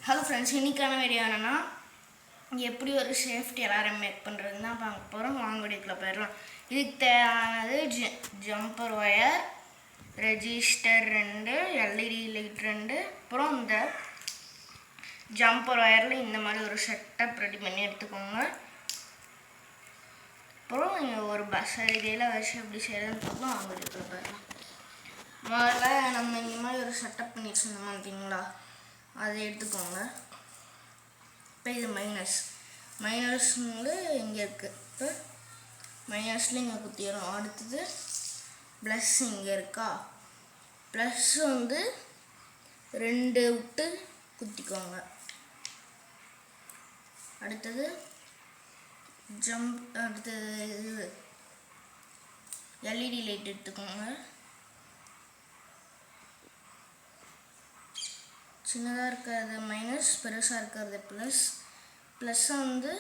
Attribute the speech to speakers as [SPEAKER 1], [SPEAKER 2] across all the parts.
[SPEAKER 1] Hello friends, இன்றைக்கான video என்னென்னா எப்படி ஒரு சேஃப்டி அலாரம் மேக் பண்ணுறதுன்னு தான் பார்க்க போகிறோம். வாங்க வீடியோக்குள்ள போயிடலாம். இதுக்கு தேவையானது jumper wire, register 2, LED light 2, அப்புறம் இந்த ஜம்பர் ஒயரில் இந்த மாதிரி ஒரு செட்டப் ரெடி பண்ணி எடுத்துக்கோங்க. அப்புறம் ஒரு பஸ் ஐடியில் வச்சு எப்படி செய்யறதுன்னு பார்க்கலாம். வாங்க வீடியோக்குள்ள போயிடலாம். முதல்ல நம்ம இந்த மாதிரி ஒரு செட்டப் பண்ணி வச்சுருந்தோம் பார்த்தீங்களா, அதை எடுத்துக்கோங்க. இப்போ இது மைனஸ் வந்து இங்கே இருக்குது. இப்போ மைனஸில் இங்கே குத்திடும். அடுத்தது ப்ளஸ் இங்கே இருக்கா, ப்ளஸ் வந்து 2 விட்டு குத்திக்கோங்க. அடுத்தது அடுத்தது இது எல்இடி லைட் எடுத்துக்கோங்க. சின்னதாக இருக்கிறது மைனஸ், பெருசாக இருக்கிறது ப்ளஸ். ப்ளஸ்ஸை வந்து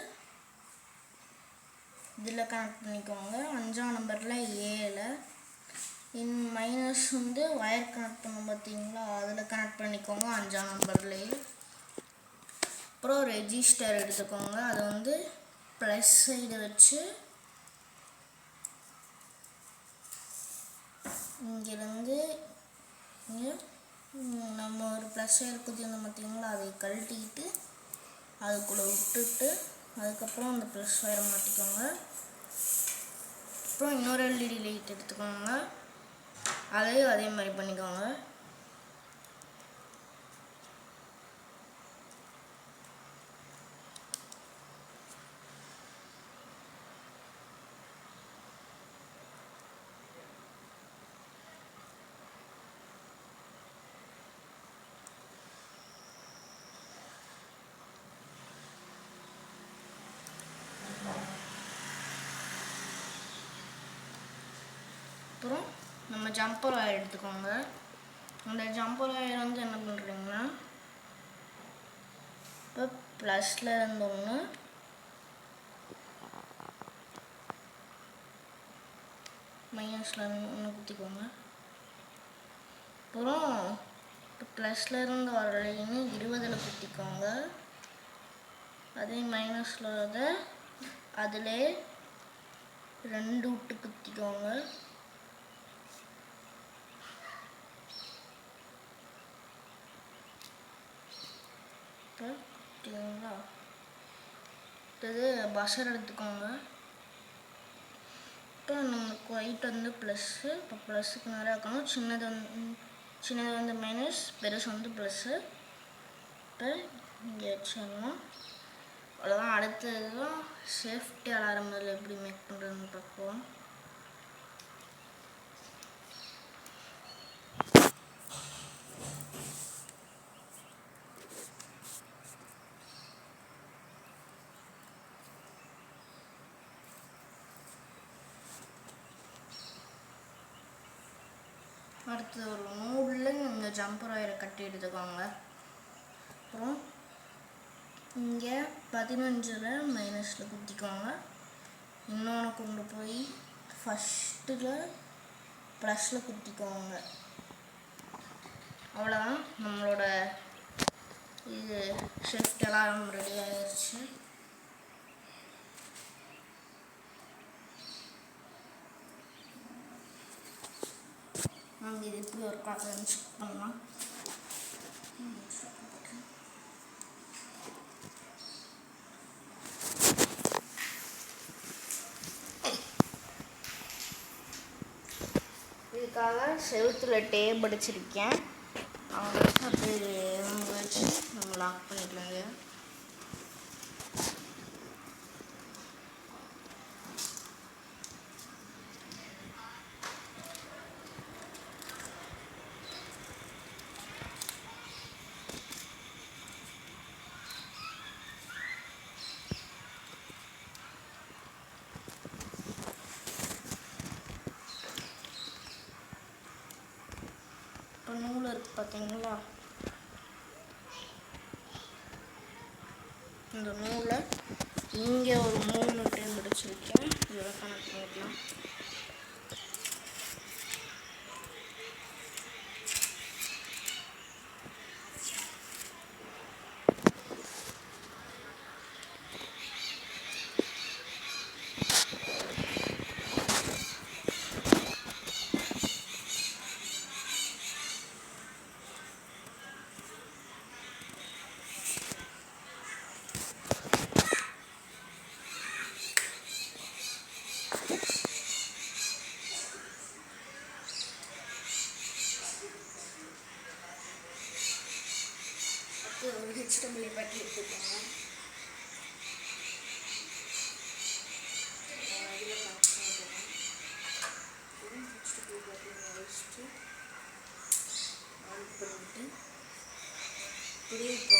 [SPEAKER 1] இதில் கனெக்ட் பண்ணிக்கோங்க. 5ஆம் நம்பரில் 7. மைனஸ் வந்து ஒயர் கனெக்ட் பண்ணும் பார்த்தீங்களா, அதில் கனெக்ட் பண்ணிக்கோங்க 5ஆம் நம்பர்லேயே. அப்புறம் ரெஜிஸ்டர் எடுத்துக்கோங்க. அதை வந்து ப்ளஸ் சைடு வச்சு இங்கேருந்து இங்கே நம்ம ஒரு ப்ளஸ் இருக்குதுன்னு பார்த்தீங்களா, அதை கழட்டிக்கிட்டு அதுக்குள்ளே விட்டுட்டு அதுக்கப்புறம் அந்த ப்ளஸ் ஒயரை மாட்டிக்கோங்க. அப்புறம் இன்னொரு எல்இடி லைட் எடுத்துக்கோங்க, அதையும் அதே மாதிரி பண்ணிக்கோங்க. அப்புறம் நம்ம ஜம்பர் ஒயர் எடுத்துக்கோங்க. அந்த ஜம்பர் ஒயர் வந்து என்ன பண்ணுறீங்கன்னா, இப்போ ப்ளஸில் இருந்தோன்னு மைனஸில் ஒன்று குத்திக்கோங்க. அப்புறம் இப்போ ப்ளஸில் இருந்து வர லைன்னு 20ல் குத்திக்கோங்க. அதே மைனஸில் அதிலே 2 விட்டு குத்திக்கோங்க. குத்திங்களா, அடுத்தது பஸர் எடுத்துக்கோங்க. இப்போ நமக்கு ஒயிட் வந்து ப்ளஸ்ஸு. இப்போ ப்ளஸ்ஸுக்கு நிறையா இருக்கணும். சின்னது வந்து மைனஸ், பெருசு வந்து ப்ளஸ்ஸு. இப்போ இங்கே வச்சிடலாம். அவ்வளோதான். அடுத்தது தான் சேஃப்டி அலாரம் அதில் எப்படி மேக் பண்ணுறதுன்னு பார்ப்போம். அடுத்தது ஒரு நூலில் இந்த ஜம்பர் ஒயரை கட்டி எடுத்துக்கோங்க. அப்புறம் இங்கே 15ல் மைனஸில் குத்திக்கோங்க. இன்னொன்று கொண்டு போய் ஃபஸ்ட்டில் ப்ளஸில் குத்திக்கோங்க. அவ்வளோதான், நம்மளோட இது சேஃப்டி அலாரம் ரெடி ஆயிடுச்சு. இது எப்படி ஒரு காரணம் செக் பண்ணலாம். இதுக்காக செவுத்துல டேப் அடிச்சிருக்கேன். அவங்க வச்சு அப்படியே வச்சு நம்ம லாக் பண்ணிக்கலாங்க. இப்போ நூல் இருக்குது பார்த்தீங்களா, இந்த நூலை இங்கே ஒரு 3 டைம் அடிச்சிருக்கேன். இதோட கனெக்ட் பண்ணிக்கலாம். ஒரு ஹெச்டபிள்யூ பற்றி எடுத்துக்கோங்க. இதில் ஒரு ஹெச்டபிள்யூ பற்றி வச்சுட்டு ஆன் பண்ணிட்டு இப்படியே இப்போ